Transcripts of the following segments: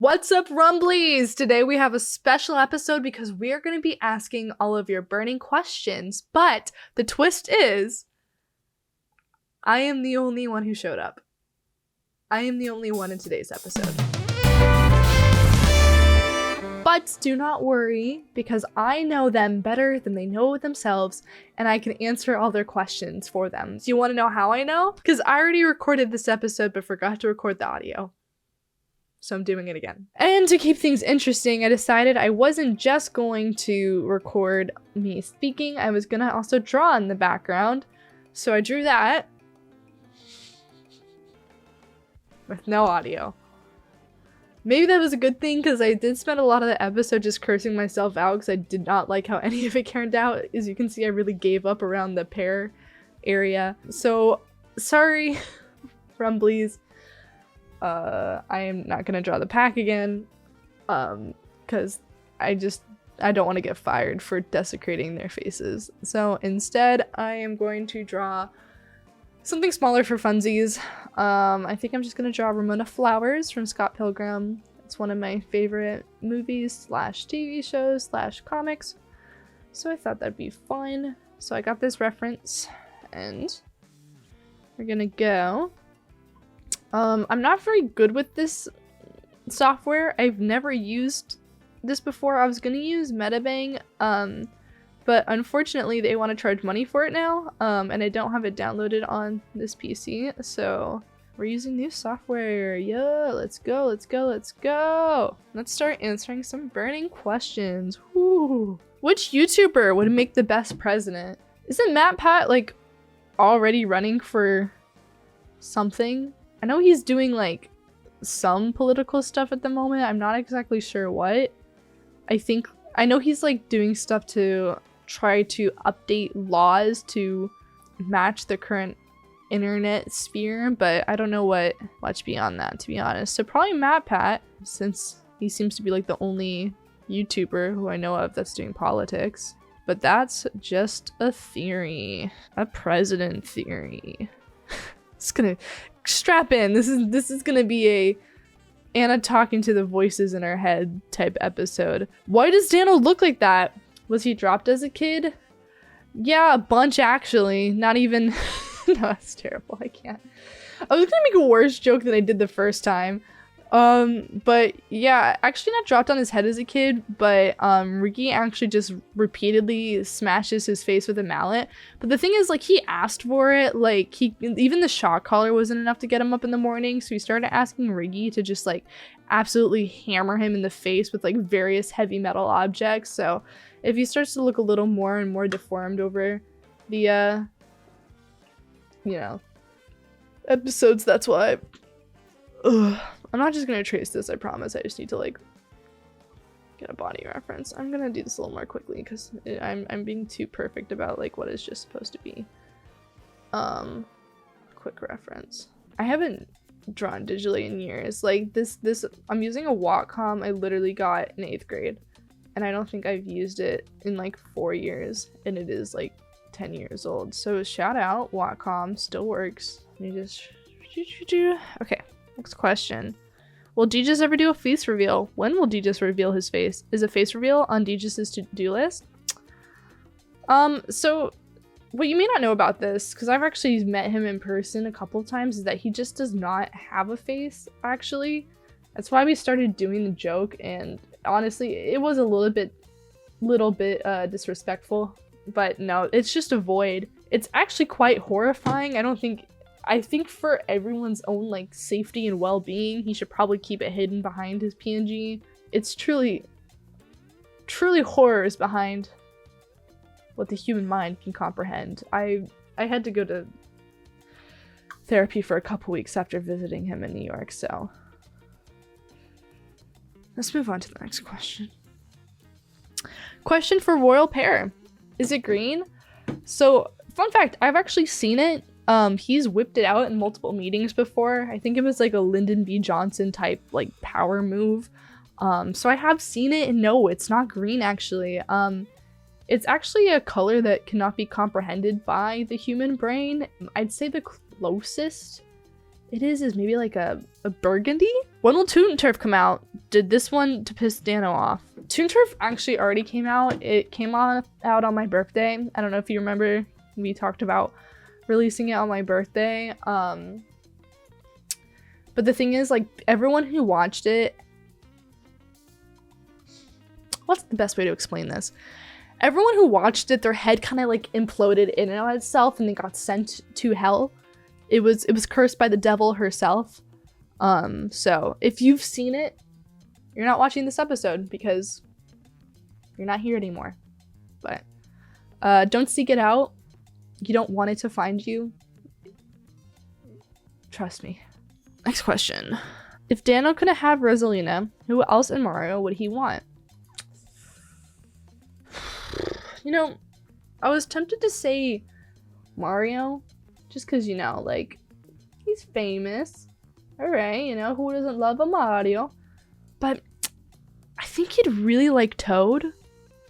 What's up, Rumblies? Today we have a special episode because we are going to be asking all of your burning questions, but the twist is I am the only one who showed up. I am the only one in today's episode. But do not worry, because I know them better than they know themselves, and I can answer all their questions for them. Do you want to know how I know? Because I already recorded this episode but forgot to record the audio. So I'm doing it again. And to keep things interesting, I decided I wasn't just going to record me speaking, I was gonna also draw in the background. So I drew that with no audio. Maybe that was a good thing because I did spend a lot of the episode just cursing myself out because I did not like how any of it turned out. As you can see, I really gave up around the pear area. So sorry, Rumblies. I am not gonna draw the pack again, because I don't want to get fired for desecrating their faces. So instead, I am going to draw something smaller for funsies. I think I'm just gonna draw Ramona Flowers from Scott Pilgrim. It's one of my favorite movies / TV shows / comics. So I thought that'd be fun. So I got this reference, and we're gonna go. I'm not very good with this software. I've never used this before. I was gonna use Metabang, but unfortunately they want to charge money for it now, and I don't have it downloaded on this PC, so we're using new software. Yeah, let's go, let's go, let's go! Let's start answering some burning questions. Whew. Which YouTuber would make the best president? Isn't MatPat, like, already running for something? I know he's doing, like, some political stuff at the moment. I'm not exactly sure what. I know he's, like, doing stuff to try to update laws to match the current internet sphere, but I don't know what much beyond that, to be honest. So probably MatPat, since he seems to be, like, the only YouTuber who I know of that's doing politics. But that's just a theory. A president theory. It's gonna... Strap in. This is gonna be a Anna talking to the voices in her head type episode. Why does Dano look like that? Was he dropped as a kid? Yeah, a bunch actually. Not even... No, that's terrible. I can't. I was gonna make a worse joke than I did the first time. But yeah, actually not dropped on his head as a kid, but Riggy actually just repeatedly smashes his face with a mallet. But the thing is, like, he asked for it. Like, even the shock collar wasn't enough to get him up in the morning, so he started asking Riggy to just, like, absolutely hammer him in the face with, like, various heavy metal objects. So if he starts to look a little more and more deformed over the you know, episodes, that's why. Ugh. I'm not just gonna trace this, I promise. I just need to, like, get a body reference. I'm gonna do this a little more quickly because I'm being too perfect about, like, what is just supposed to be. Quick reference. I haven't drawn digitally in years. Like, this I'm using a Wacom I literally got in 8th grade, and I don't think I've used it in, like, 4 years, and it is, like, 10 years old. So shout out, Wacom, still works. Let me just... Okay. Next question. Will Deejus ever do a face reveal? When will Deejus reveal his face? Is a face reveal on Deejus' to-do list? So what you may not know about this, because I've actually met him in person a couple of times, is that he just does not have a face, actually. That's why we started doing the joke, and honestly, it was a little bit disrespectful, but no, it's just a void. It's actually quite horrifying. I think for everyone's own, like, safety and well-being, he should probably keep it hidden behind his PNG. It's truly horrors behind what the human mind can comprehend. I had to go to therapy for a couple weeks after visiting him in New York, so let's move on to the next question. Question for Royal Pear. Is it green? So, fun fact, I've actually seen it. He's whipped it out in multiple meetings before. I think it was like a Lyndon B. Johnson type, like, power move. So I have seen it, and no, it's not green, actually. It's actually a color that cannot be comprehended by the human brain. I'd say the closest it is maybe like a burgundy? When will Toon and Turf come out? Did this one to piss Dano off? Toon and Turf actually already came out. It came out on my birthday. I don't know if you remember, we talked about releasing it on my birthday. But the thing is, like, everyone who watched it, what's the best way to explain this? Everyone who watched it, their head kind of like imploded in and on itself and they got sent to hell. It was cursed by the devil herself. So if you've seen it, you're not watching this episode because you're not here anymore. But don't seek it out. You don't want it to find you. Trust me. Next question. If Dano couldn't have Rosalina, who else in Mario would he want? You know, I was tempted to say Mario, just because, you know, like, he's famous. Alright, you know, who doesn't love a Mario? But I think he'd really like Toad,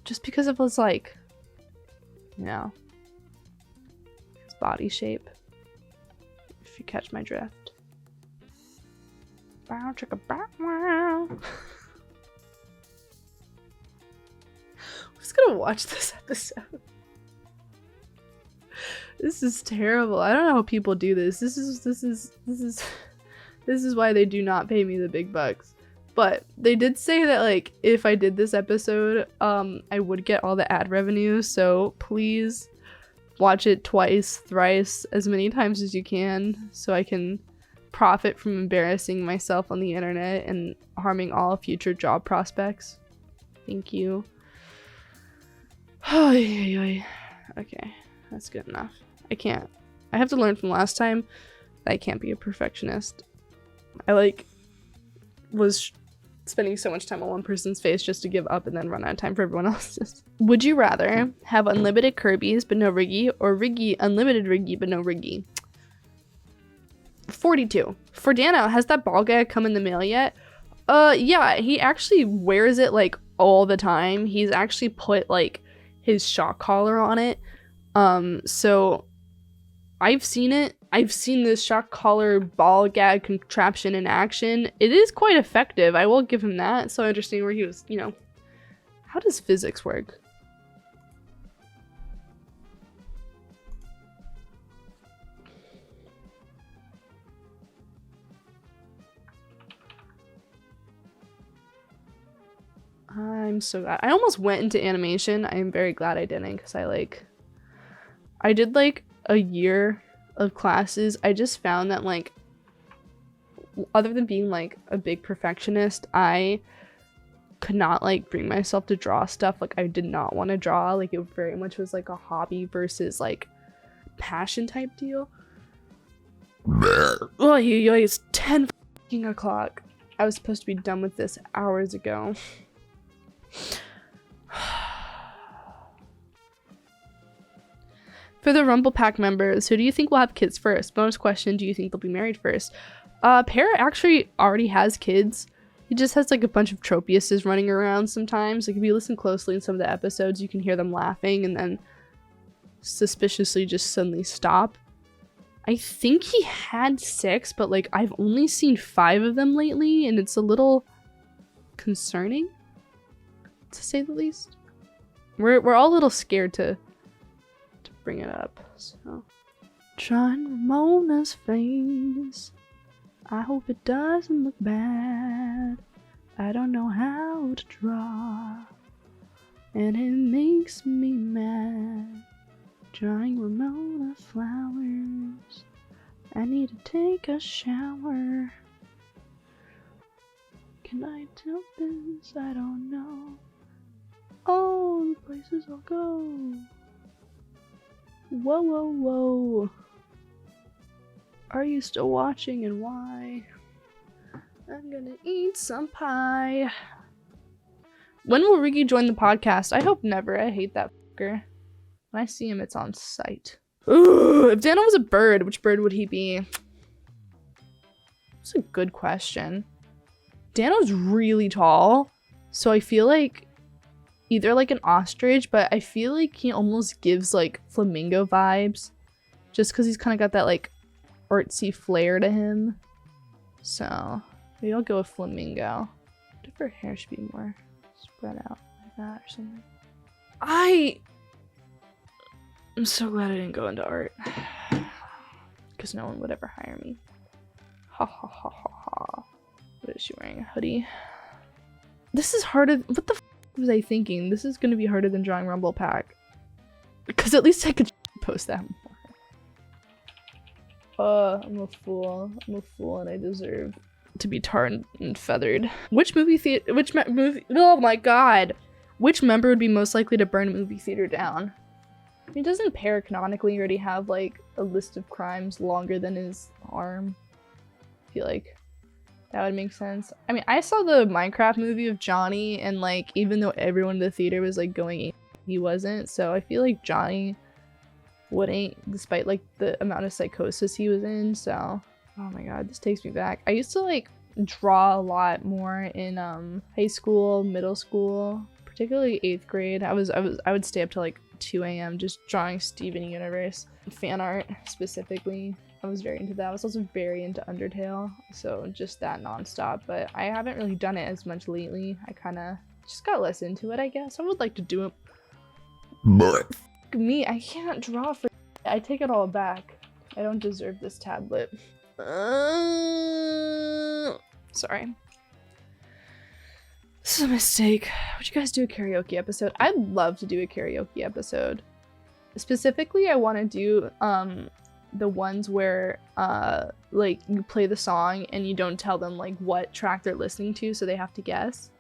just because of his, like, you know, his body shape. If you catch my drift. Bow, chicka, bow, wow. Who's gonna watch this episode? This is terrible. I don't know how people do this. This is why they do not pay me the big bucks. But they did say that, like, if I did this episode, I would get all the ad revenue. So please watch it twice, thrice, as many times as you can, so I can profit from embarrassing myself on the internet and harming all future job prospects. Thank you. Okay, that's good enough. I have to learn from last time that I can't be a perfectionist. I, like, was spending so much time on one person's face just to give up and then run out of time for everyone else's. Would you rather have unlimited Kirby's but no Riggy, or unlimited Riggy but no Riggy? 42. For Dano, has that ball gag come in the mail yet? Yeah, he actually wears it, like, all the time. He's actually put, like, his shock collar on it. So I've seen it. I've seen this shock collar ball gag contraption in action. It is quite effective. I will give him that. So I understand where he was, you know. How does physics work? I'm so glad. I almost went into animation. I am very glad I didn't, because I did like a year of classes. I just found that, like, other than being like a big perfectionist, I could not like bring myself to draw stuff. Like, I did not want to draw. Like, it very much was like a hobby versus like passion type deal. Oh, it's 10 o'clock. I was supposed to be done with this hours ago. For the Rumble Pack members, who do you think will have kids first? Bonus question, do you think they'll be married first? Para actually already has kids. He just has like a bunch of Tropiuses running around sometimes. Like, if you listen closely in some of the episodes, you can hear them laughing and then suspiciously just suddenly stop. I think he had 6, but like I've only seen 5 of them lately, and it's a little concerning, to say the least. We're all a little scared to bring it up. So, drawing Ramona's face. I hope it doesn't look bad. I don't know how to draw, and it makes me mad. Drawing Ramona flowers. I need to take a shower. Can I tell this? I don't know. Oh, the places I'll go. Whoa, whoa, whoa. Are you still watching, and why? I'm gonna eat some pie. When will Riggy join the podcast? I hope never. I hate that fucker. When I see him, it's on sight. Ooh, if Dano was a bird, which bird would he be? That's a good question. Dano's really tall, so I feel like either like an ostrich, but I feel like he almost gives like flamingo vibes, just because he's kind of got that like artsy flair to him. So maybe I'll go with flamingo. If her hair should be more spread out like that or something. I'm so glad I didn't go into art. Because no one would ever hire me. Ha ha ha ha ha. What is she wearing? A hoodie? This is harder. What the f was I thinking? This is gonna be harder than drawing Rumble Pack. Because at least I could post that more. I'm a fool. I'm a fool and I deserve to be tarred and feathered. Which movie oh my god! Which member would be most likely to burn a movie theater down? I mean, doesn't Pear canonically already have like a list of crimes longer than his arm? I feel like that would make sense. I mean, I saw the Minecraft movie of Johnny, and like even though everyone in the theater was like going, he wasn't. So I feel like Johnny wouldn't, despite like the amount of psychosis he was in. So oh my god, this takes me back. I used to like draw a lot more in high school, middle school, particularly 8th grade. I would stay up till like 2 a.m. just drawing Steven Universe fan art specifically. I was very into that. I was also very into Undertale, so just that nonstop. But I haven't really done it as much lately. I kind of just got less into it, I guess. I would like to do it. But me, I can't draw for. I take it all back. I don't deserve this tablet. Sorry. This is a mistake. Would you guys do a karaoke episode? I'd love to do a karaoke episode. Specifically, I want to do the ones where like you play the song and you don't tell them like what track they're listening to, so they have to guess.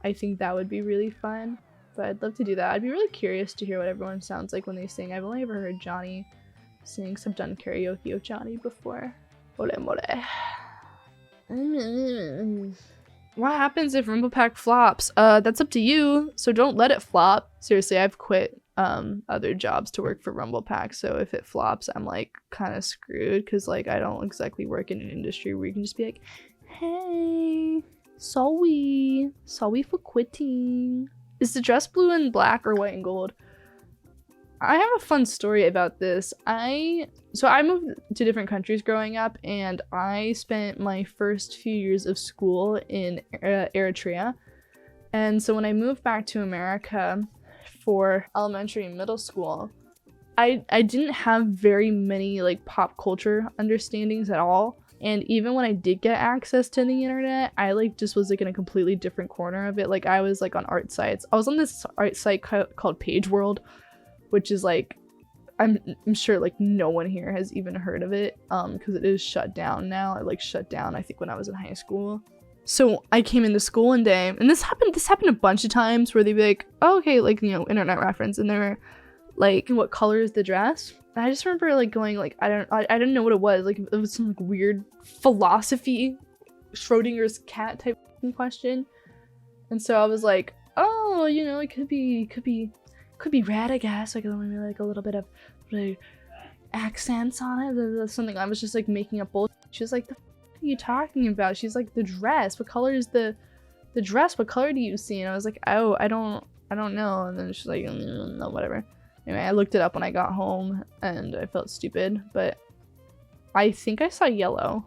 I think that would be really fun. But I'd love to do that. I'd be really curious to hear what everyone sounds like when they sing. I've only ever heard Johnny sing, so I've done karaoke with Johnny before. Ole mole. What happens if Rumble Pack flops? That's up to you, so don't let it flop. Seriously, I've quit other jobs to work for Rumble Pack, so if it flops, I'm like kind of screwed, because like I don't exactly work in an industry where you can just be like, hey, sorry for quitting. Is the dress blue and black or white and gold? I have a fun story about this. So I moved to different countries growing up, and I spent my first few years of school in Eritrea. And so when I moved back to America for elementary and middle school, I didn't have very many like pop culture understandings at all. And even when I did get access to the internet, I like just was like in a completely different corner of it. Like I was like on art sites. I was on this art site called Page World, which is like, I'm sure like no one here has even heard of it because it is shut down now. It like shut down I think when I was in high school. So I came into school one day, and this happened a bunch of times where they'd be like, oh, okay, like, you know, internet reference, and they were like, what color is the dress? And I just remember like going like, I didn't know what it was. Like it was some like weird philosophy, Schrodinger's cat type question. And so I was like, oh, you know, it could be red, I guess. Like maybe like a little bit of like accents on it or something. I was just like making up bullshit. She was like, the f are you talking about? She's like, the dress. What color is the dress? What color do you see? And I was like, oh, I don't know. And then she's like, no, whatever. Anyway, I looked it up when I got home and I felt stupid, but I think I saw yellow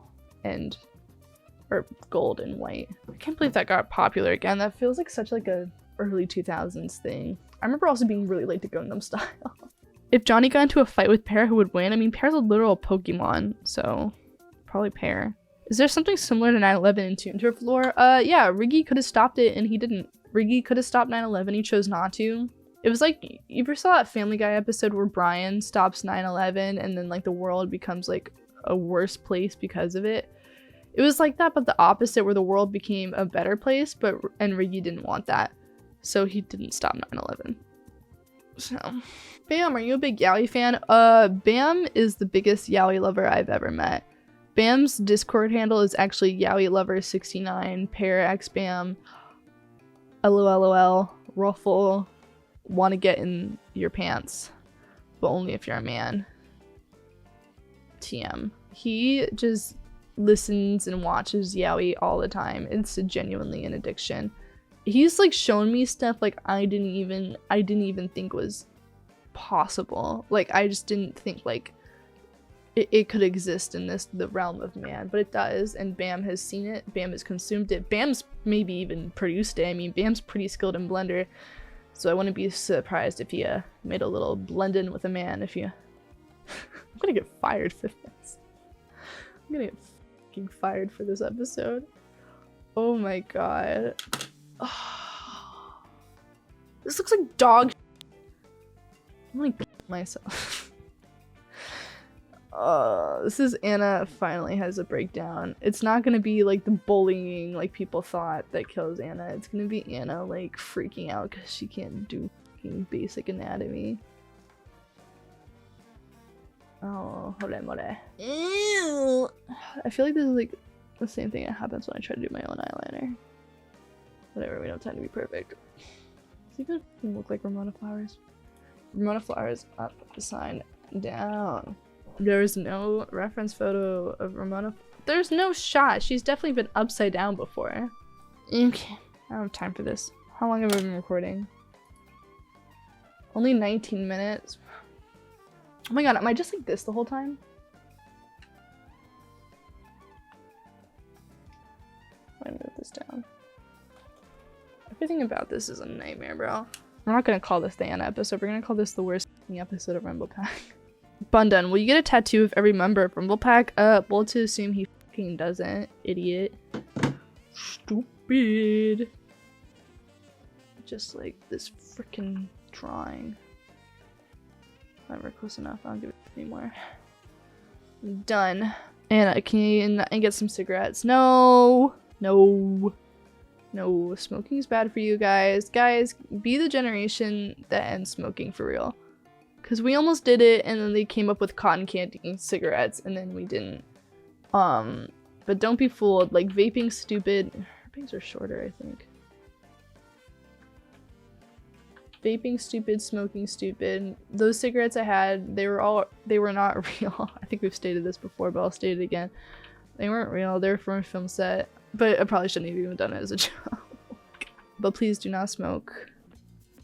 or gold and white. I can't believe that got popular again. That feels like such like a early 2000s thing. I remember also being really late to Gangnam Style. If Johnny got into a fight with Pear, who would win? I mean, Pear's a literal Pokemon, so probably Pear. Is there something similar to 9/11 in Toon Turf lore? Yeah, Riggy could have stopped it and he didn't. Riggy could have stopped 9/11, he chose not to. It was like, you ever saw that Family Guy episode where Brian stops 9/11 and then like the world becomes like a worse place because of it? It was like that, but the opposite, where the world became a better place, and Riggy didn't want that. So he didn't stop 9/11. So, Bam, are you a big Yaoi fan? Bam is the biggest Yaoi lover I've ever met. Bam's Discord handle is actually YaoiLover69, Pear X Bam, LOLOL, Ruffle, want to get in your pants, but only if you're a man. TM. He just listens and watches Yaoi all the time. It's genuinely an addiction. He's like shown me stuff like I didn't even think was possible. Like I just didn't think like it could exist in the realm of man, but it does, and Bam has seen it. Bam has consumed it. Bam's maybe even produced it. I mean, Bam's pretty skilled in Blender, so I wouldn't be surprised if he made a little blend in with a man. If you, I'm gonna get fired for this. I'm gonna get fucking fired for this episode. Oh my god. Oh. This looks like dog. I'm like myself. This is Anna finally has a breakdown. It's not gonna be like the bullying like people thought that kills Anna. It's gonna be Anna like freaking out because she can't do fucking basic anatomy. Oh, hore. Ew. I feel like this is like the same thing that happens when I try to do my own eyeliner. Whatever, we don't have time to be perfect. Does he even look like Ramona Flowers? Ramona Flowers up, sign down. There's no reference photo of Ramona. There's no shot. She's definitely been upside down before. Okay. I don't have time for this. How long have I been recording? Only 19 minutes. Oh my god, am I just like this the whole time? Let me move this down. Everything about this is a nightmare, bro. We're not gonna call this the Anna episode. We're gonna call this the worst episode of Rumble Pack. Bundun, will you get a tattoo of every member of Rumble Pack? Well, to assume he fucking doesn't. Idiot. Stupid. Just like this freaking drawing. Never close enough. I don't give it anymore. Done. Anna, can you get some cigarettes? No. No. No. Smoking is bad for you guys. Guys, be the generation that ends smoking for real. Because we almost did it, and then they came up with cotton candy and cigarettes, and then we didn't. But don't be fooled. Like, vaping's stupid. Her bangs are shorter, I think. Vaping stupid, smoking stupid. Those cigarettes I had, they were not real. I think we've stated this before, but I'll state it again. They weren't real. They were from a film set. But I probably shouldn't have even done it as a joke. But please do not smoke.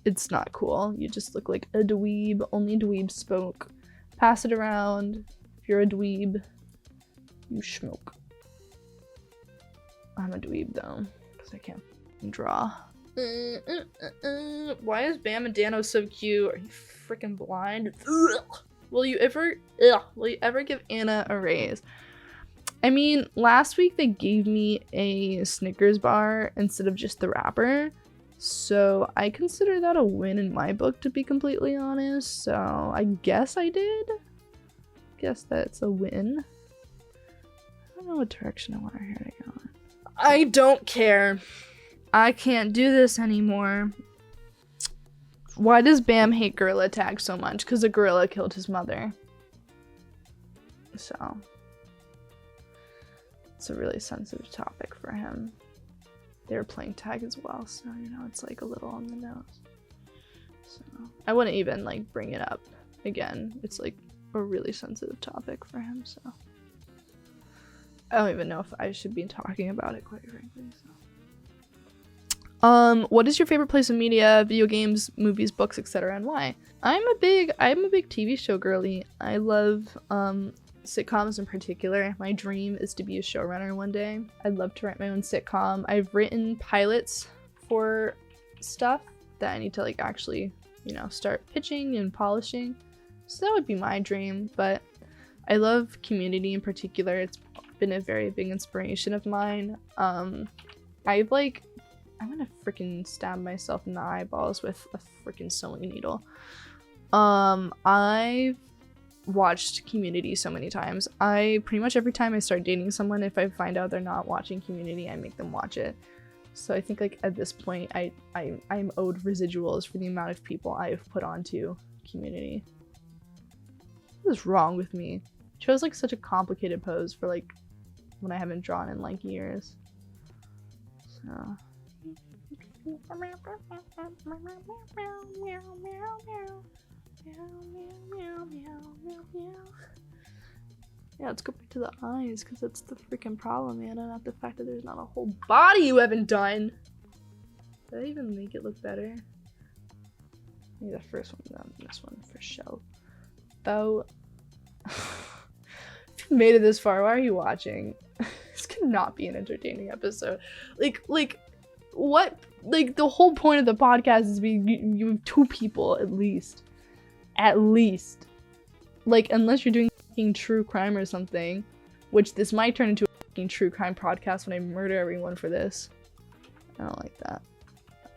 It's not cool. You just look like a dweeb. Only dweebs smoke. Pass it around. If you're a dweeb, you smoke. I'm a dweeb though, because I can't draw. Why is Bam and Dano so cute? Are you freaking blind? Ugh. Will you ever give Anna a raise? I mean, last week they gave me a Snickers bar instead of just the wrapper. So I consider that a win in my book, to be completely honest. So I guess I did. Guess that's a win. I don't know what direction I want our hair to go in. I don't care. I can't do this anymore. Why does Bam hate gorilla tag so much? Because a gorilla killed his mother. So it's a really sensitive topic for him. They were playing tag as well, so you know, it's like a little on the nose. So I wouldn't even like bring it up again. It's like a really sensitive topic for him, so I don't even know if I should be talking about it, quite frankly. So. What is your favorite place in media, video games, movies, books, etc., and why? I'm a big TV show girly. I love sitcoms in particular. My dream is to be a showrunner one day. I'd love to write my own sitcom. I've written pilots for stuff that I need to like actually, you know, start pitching and polishing. So that would be my dream, but I love Community in particular. It's been a very big inspiration of mine. I'm gonna freaking stab myself in the eyeballs with a freaking sewing needle. I've watched Community so many times. Pretty much every time I start dating someone, if I find out they're not watching Community, I make them watch it. So I think like at this point, I'm owed residuals for the amount of people I've put onto Community. What is wrong with me? I chose like such a complicated pose for like when I haven't drawn in like years. So. Yeah, let's go back to the eyes, because that's the freaking problem, man, and not the fact that there's not a whole body you haven't done. Did I even make it look better? Maybe the first one, then this one for show. Though, made it this far, why are you watching? This could not be an entertaining episode. Like what? Like, the whole point of the podcast is you have 2 people at least. Like, unless you're doing fucking true crime or something, which this might turn into a fucking true crime podcast when I murder everyone for this. I don't like that.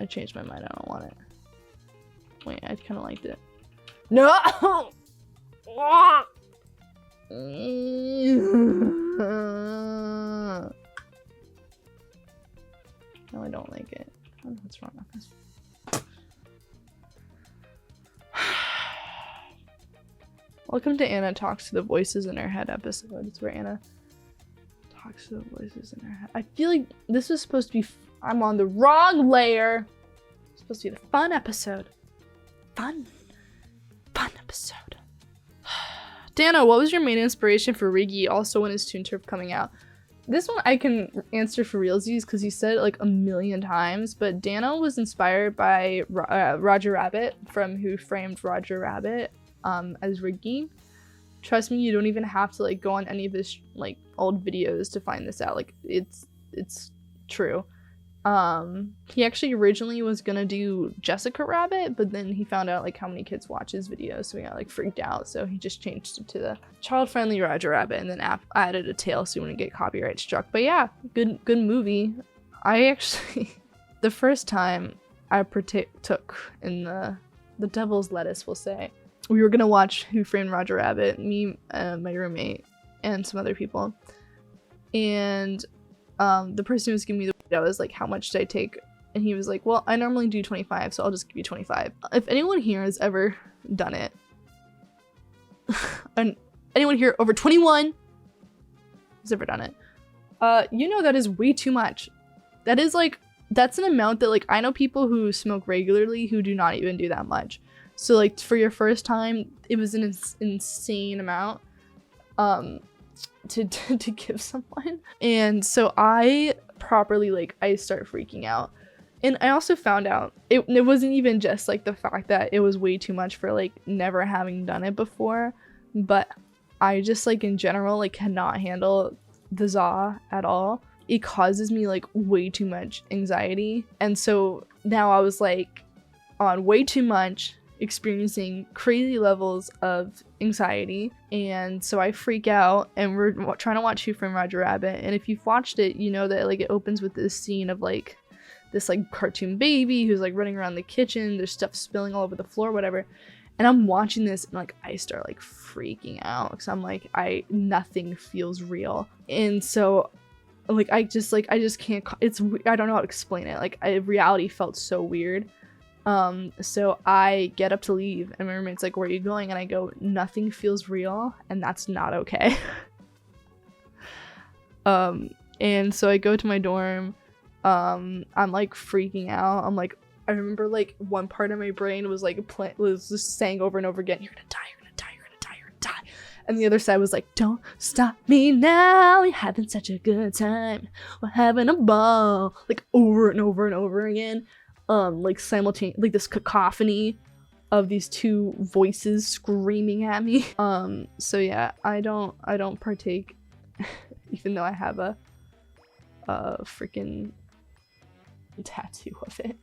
I changed my mind. I don't want it. Wait, I kind of liked it. No! No, I don't like it. I don't know what's wrong with this. Welcome to Anna Talks to the Voices in Her Head episode. It's where Anna talks to the voices in her head. I feel like this was supposed to be I'm on the wrong layer. It's supposed to be the fun episode. Fun episode. Dano, what was your main inspiration for Riggy? Also, when is Toon Turf coming out? This one I can answer for realsies because he said it like a million times, but Dano was inspired by Roger Rabbit from Who Framed Roger Rabbit as Riggy. Trust me, you don't even have to like go on any of his like old videos to find this out. Like it's true. He actually originally was gonna do Jessica Rabbit, but then he found out like how many kids watch his videos, so he got like freaked out, so he just changed it to the child-friendly Roger Rabbit and then added a tail so he wouldn't get copyright struck. But yeah, good movie. I actually the first time I partook in the devil's lettuce, we'll say, we were gonna watch Who Framed Roger Rabbit, me, my roommate, and some other people, and the person who was giving me the I was like, how much did I take? And he was like, well, I normally do 25, so I'll just give you 25. If anyone here has ever done it, and anyone here over 21 has ever done it, you know that is way too much. That is like, that's an amount that like, I know people who smoke regularly who do not even do that much. So like, for your first time, it was an insane amount to give someone. And so I properly like I start freaking out, and I also found out it wasn't even just like the fact that it was way too much for like never having done it before, but I just like in general like cannot handle the za at all. It causes me like way too much anxiety, and so now I was like on way too much, experiencing crazy levels of anxiety, and so I freak out, and we're trying to watch Who Framed Roger Rabbit, and if you've watched it, you know that like it opens with this scene of like this like cartoon baby who's like running around the kitchen, there's stuff spilling all over the floor, whatever, and I'm watching this and like I start like freaking out because I'm like nothing feels real, and so like I just can't, I don't know how to explain it, like reality felt so weird. So I get up to leave, and my roommate's like, where are you going? And I go, nothing feels real, and that's not okay. And so I go to my dorm. I'm like freaking out. I'm like, I remember like one part of my brain was like was just saying over and over again, you're gonna die, you're gonna die, you're gonna die, you're gonna die. And the other side was like, don't stop me now, we're having such a good time, we're having a ball, like over and over and over again. Like simultaneous, like this cacophony of these 2 voices screaming at me. So yeah, I don't partake, even though I have a freaking tattoo of it.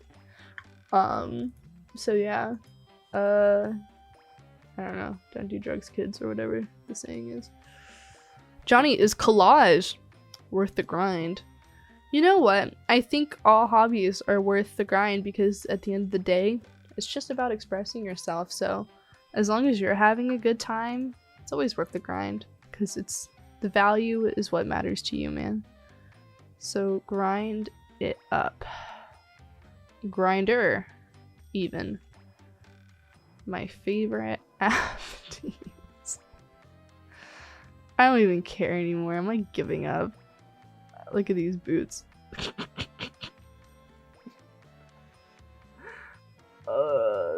So yeah, I don't know, don't do drugs, kids, or whatever the saying is. Johnny, is collage worth the grind? You know what? I think all hobbies are worth the grind because at the end of the day, it's just about expressing yourself. So as long as you're having a good time, it's always worth the grind because the value is what matters to you, man. So grind it up. Grinder, even. My favorite app to use. I don't even care anymore. I'm like giving up. Look at these boots. This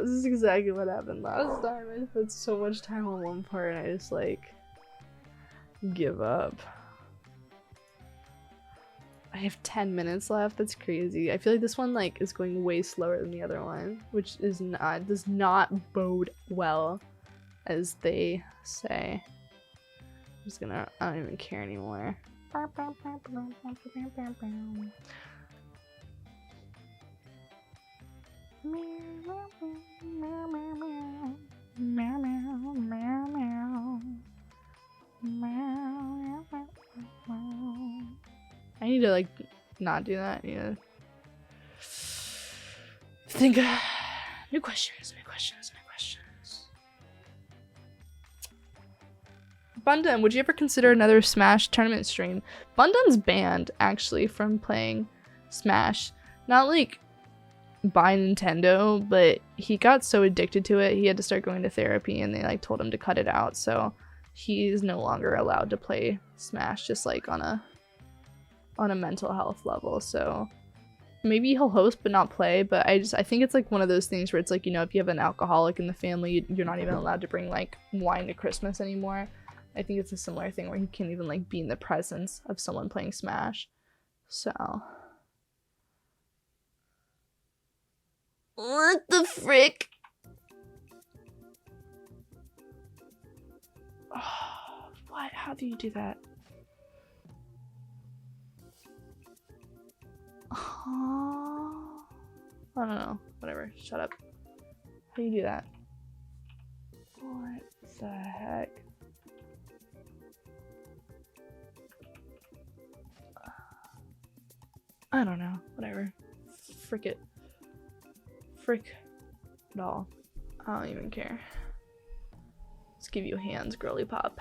is exactly what happened last time. I spent so much time on one part and I just like give up. I have 10 minutes left. That's crazy. I feel like this one like is going way slower than the other one, which does not bode well, as they say. just gonna, I don't even care anymore. I need to like not do that. I need to think. New questions. Bundum, would you ever consider another Smash tournament stream? Bundum's banned actually from playing Smash. Not like by Nintendo, but he got so addicted to it he had to start going to therapy, and they like told him to cut it out, so he's no longer allowed to play Smash, just like on a mental health level. So maybe he'll host but not play, but I think it's like one of those things where it's like, you know, if you have an alcoholic in the family, you're not even allowed to bring like wine to Christmas anymore. I think it's a similar thing where you can't even like be in the presence of someone playing Smash. So what the frick? Oh, what? How do you do that? Oh, I don't know. Whatever. Shut up. How do you do that? What the heck? I don't know. Whatever. Frick it. Frick it all. I don't even care. Let's give you hands, girly pop.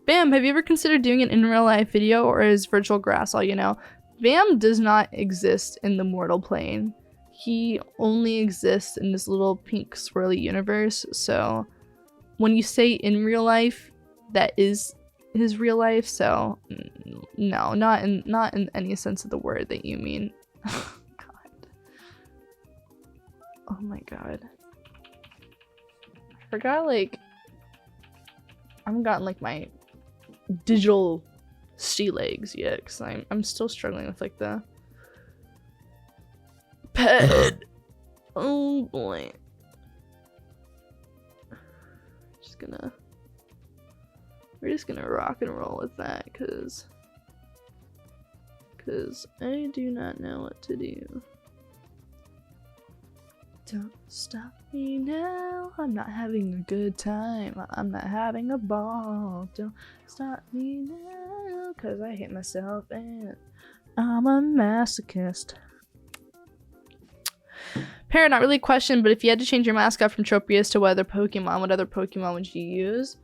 Bam, have you ever considered doing an in real life video, or is virtual grass all you know? Bam does not exist in the mortal plane. He only exists in this little pink swirly universe, so when you say in real life, that is his real life, so no, not in any sense of the word that you mean. God. Oh my god. I forgot, like, I haven't gotten like my digital sea legs yet, because I'm still struggling with like the pet. Oh boy. We're just gonna rock and roll with that, cause I do not know what to do. Don't stop me now, I'm not having a good time, I'm not having a ball. Don't stop me now, cause I hate myself and I'm a masochist. Parrot, not really a question, but if you had to change your mascot from Tropius to what other Pokemon would you use?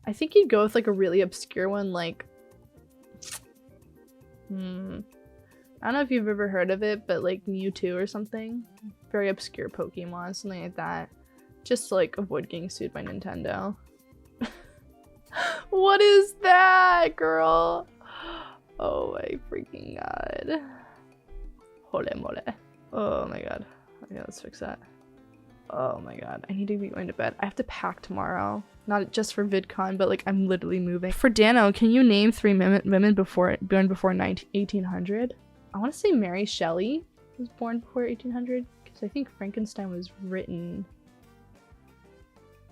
I think you'd go with like a really obscure one, like I don't know if you've ever heard of it, but like Mewtwo or something. Very obscure Pokemon, something like that. Just to like avoid getting sued by Nintendo. What is that, girl? Oh my freaking god. Hole mole. Oh my god. Okay, let's fix that. Oh my god. I need to be going to bed. I have to pack tomorrow. Not just for VidCon, but like I'm literally moving. For Dano, can you name 3 women born before 1800? I want to say Mary Shelley was born before 1800, because I think Frankenstein was written.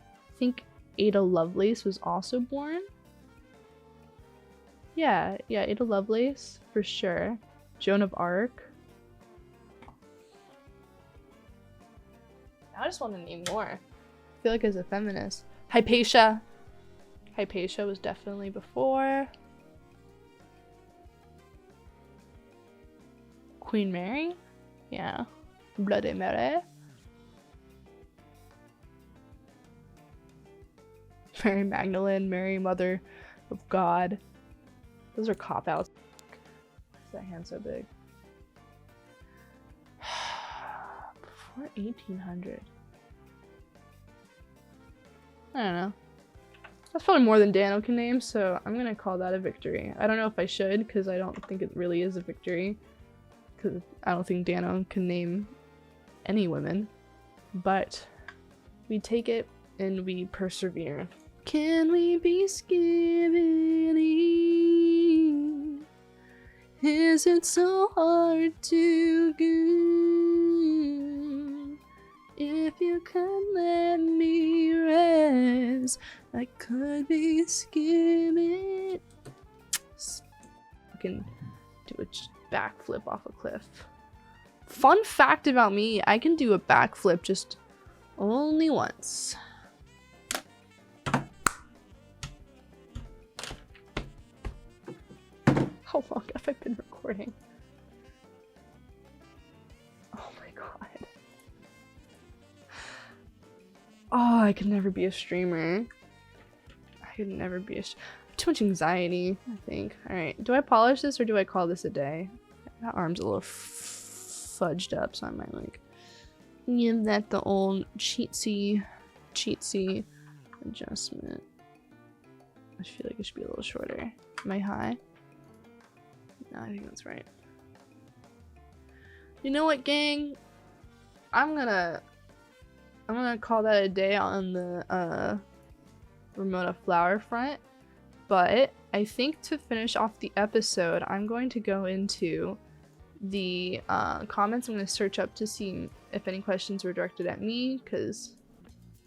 I think Ada Lovelace was also born. Yeah, Ada Lovelace for sure. Joan of Arc. I just want to name more. I feel like as a feminist. Hypatia. Hypatia was definitely before. Queen Mary? Yeah. Bloody Mary. Mary Magdalene, Mary Mother of God. Those are cop-outs. Why is that hand so big? Before 1800. I don't know. That's probably more than Dano can name, so I'm gonna call that a victory. I don't know if I should, because I don't think it really is a victory. Because I don't think Dano can name any women. But we take it and we persevere. Can we be skinny? Is it so hard to go? you can let me rest. I could be skimming. I can do a backflip off a cliff. Fun fact about me, I can do a backflip just only once. How long have I been recording? Oh my god. Oh, I could never be a streamer. I could never be too much anxiety, I think. Alright, do I polish this or do I call this a day? That arm's a little fudged up, so I might like give that the old cheatsy adjustment. I feel like it should be a little shorter. Am I high? No, I think that's right. You know what, gang? I'm gonna call that a day on the Ramona flower front. But I think to finish off the episode, I'm going to go into the comments. I'm going to search up to see if any questions were directed at me, because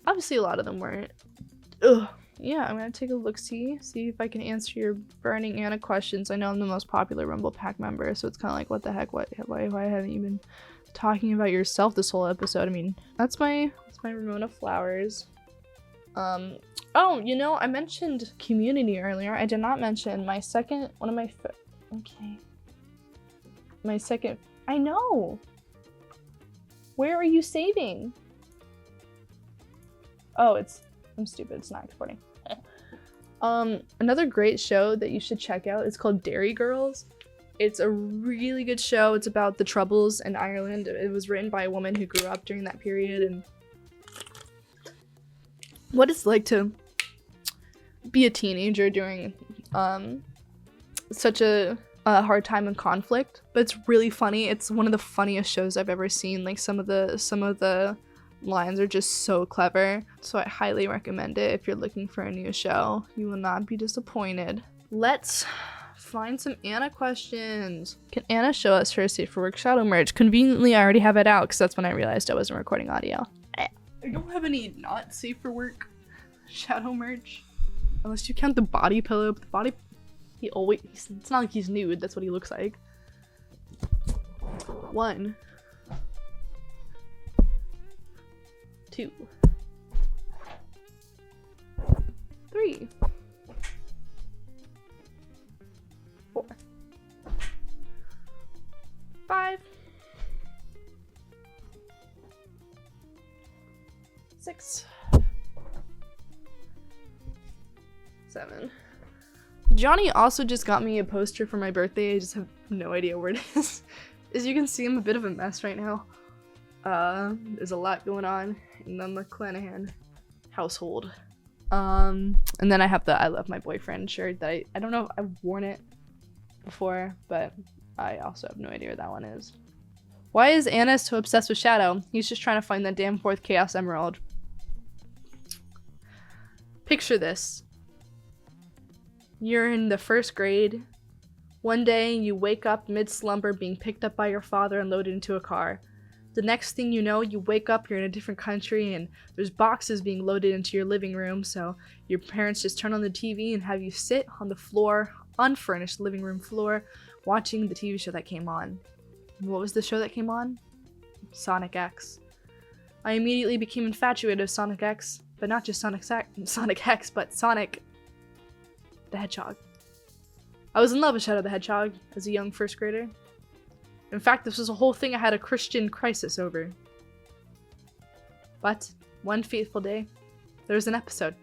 obviously a lot of them weren't. Ugh. Yeah, I'm going to take a look-see, see if I can answer your burning Anna questions. I know I'm the most popular Rumble Pack member, so it's kind of like, what the heck, why haven't you been talking about yourself this whole episode? I mean, that's my Ramona flowers. Oh, you know, I mentioned community earlier. I did not mention my second, I know! Where are you saving? Oh, I'm stupid, it's not exporting. Another great show that you should check out is called Dairy Girls. It's a really good show. It's about the Troubles in Ireland. It was written by a woman who grew up during that period and what it's like to be a teenager during such a hard time and conflict. But it's really funny. It's one of the funniest shows I've ever seen. Like some of the lines are just so clever, so I highly recommend it if you're looking for a new show. You will not be disappointed. Let's find some Anna questions. Can Anna show us her Safe for Work shadow merch? Conveniently, I already have it out because that's when I realized I wasn't recording audio. I don't have any not Safe for Work shadow merch, unless you count the body pillow. But the body, it's not like he's nude. That's what he looks like. 1, 2, 3, 4, 5, 6, 7. Johnny also just got me a poster for my birthday. I just have no idea where it is. As you can see, I'm a bit of a mess right now. There's a lot going on in the McClanahan household. And then I have the I Love My Boyfriend shirt that I don't know if I've worn it before, but I also have no idea where that one is. Why is Anna so obsessed with Shadow? He's just trying to find that damn 4th Chaos Emerald. Picture this. You're in the 1st grade. One day, you wake up mid-slumber being picked up by your father and loaded into a car. The next thing you know, you wake up, you're in a different country, and there's boxes being loaded into your living room, so your parents just turn on the TV and have you sit on the floor, unfurnished living room floor, watching the TV show that came on. What was the show that came on? Sonic X. I immediately became infatuated with Sonic X, but not just Sonic X, but Sonic the Hedgehog. I was in love with Shadow the Hedgehog as a young 1st grader. In fact, this was a whole thing I had a Christian crisis over. But one fateful day, there was an episode.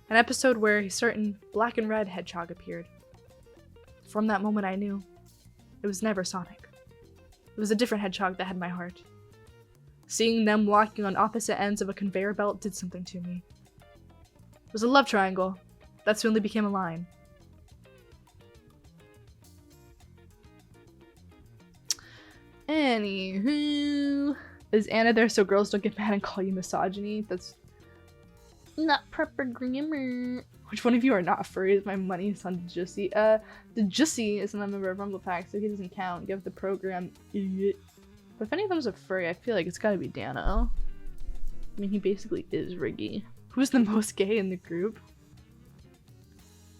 An episode where a certain black and red hedgehog appeared. From that moment I knew it was never Sonic. It was a different hedgehog that had my heart. Seeing them walking on opposite ends of a conveyor belt did something to me. It was a love triangle that soon became a line. Anywho, is Anna there so girls don't get mad and call you misogyny? That's not proper grammar. Which one of you are not furry? My money is on Jussie. The Jussie is not a member of Rumble Pack, so he doesn't count. Give the program, idiot. But if any of them's a furry, I feel like it's gotta be Dano. I mean, he basically is Riggy. Who's the most gay in the group?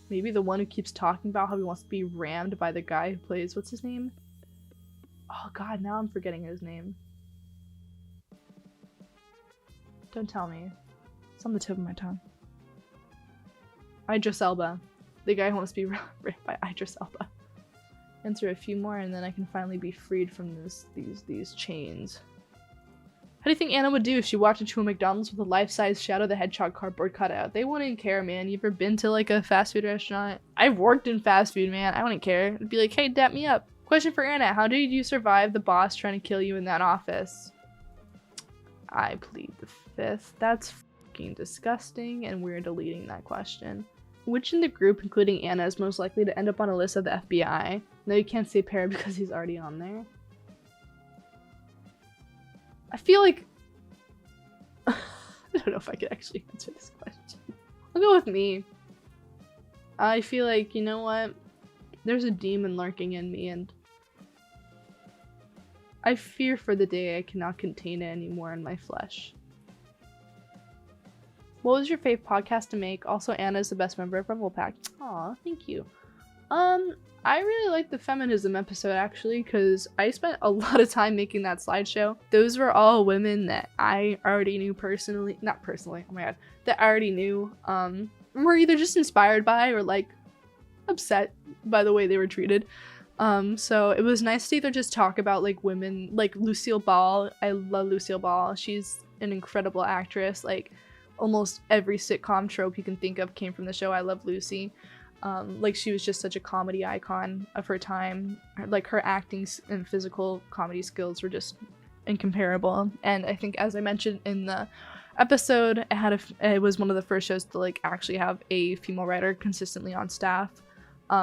Maybe the one who keeps talking about how he wants to be rammed by the guy who plays, what's his name? Oh god, now I'm forgetting his name. Don't tell me. It's on the tip of my tongue. Idris Elba. The guy who wants to be raped by Idris Elba. Answer a few more and then I can finally be freed from these chains. How do you think Anna would do if she walked into a McDonald's with a life-size Shadow the Hedgehog cardboard cutout? They wouldn't care, man. You ever been to like a fast food restaurant? I've worked in fast food, man. I wouldn't care. I'd be like, hey, dap me up. Question for Anna. How did you survive the boss trying to kill you in that office? I plead the fifth. That's fucking disgusting and we're deleting that question. Which in the group, including Anna, is most likely to end up on a list of the FBI? No, you can't say Pear because he's already on there. I feel like I don't know if I could actually answer this question. I'll go with me. I feel like, you know what? There's a demon lurking in me and I fear for the day I cannot contain it anymore in my flesh. What was your fave podcast to make? Also, Anna is the best member of Rebel Pack. Aw, thank you. I really liked the feminism episode actually because I spent a lot of time making that slideshow. Those were all women that I already knew personally, not personally, oh my god, that I already knew, were either just inspired by or like upset by the way they were treated. So it was nice to either just talk about like women, like Lucille Ball. I love Lucille Ball. She's an incredible actress. Like almost every sitcom trope you can think of came from the show I Love Lucy. Like she was just such a comedy icon of her time. Like her acting and physical comedy skills were just incomparable. And I think, as I mentioned in the episode, it was one of the first shows to like actually have a female writer consistently on staff,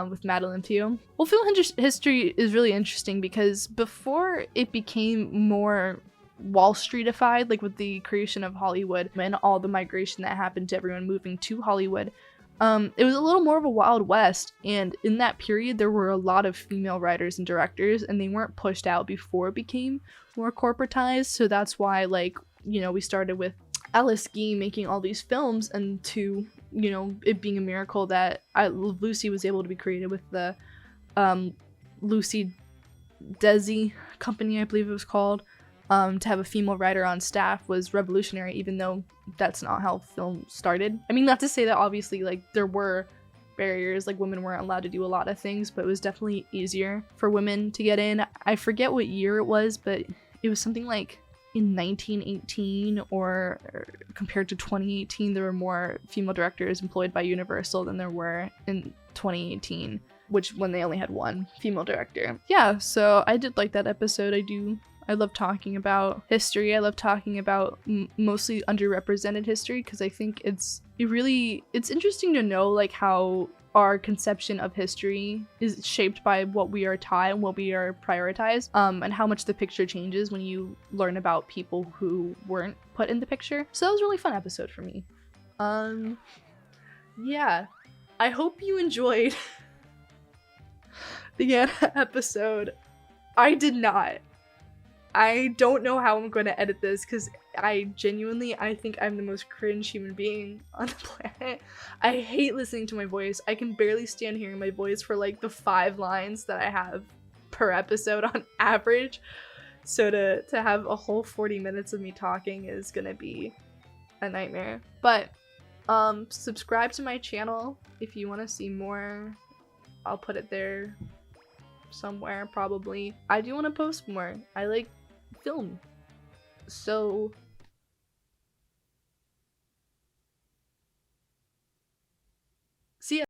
with Madeline Pugh. Well, film history is really interesting because before it became more Wall Streetified, like with the creation of Hollywood and all the migration that happened to everyone moving to Hollywood, it was a little more of a Wild West, and in that period there were a lot of female writers and directors and they weren't pushed out before it became more corporatized. So that's why, like, you know, we started with Alice Guy making all these films, and to, you know, it being a miracle that Lucy was able to be created with the Lucy Desi company, I believe it was called. To have a female writer on staff was revolutionary, even though that's not how film started. I mean, not to say that obviously like there were barriers, like women weren't allowed to do a lot of things, but it was definitely easier for women to get in. I forget what year it was, but it was something like in 1918 or compared to 2018, there were more female directors employed by Universal than there were in 2018, which when they only had one female director. Yeah, so I did like that episode. I love talking about history. I love talking about mostly underrepresented history because I think it's interesting to know like how our conception of history is shaped by what we are taught and what we are prioritized, and how much the picture changes when you learn about people who weren't put in the picture. So that was a really fun episode for me. Yeah, I hope you enjoyed the episode. I did not. I don't know how I'm going to edit this because I think I'm the most cringe human being on the planet. I hate listening to my voice. I can barely stand hearing my voice for like the 5 lines that I have per episode on average. So to have a whole 40 minutes of me talking is going to be a nightmare. But subscribe to my channel if you want to see more. I'll put it there somewhere probably. I do want to post more. I like film. So see ya.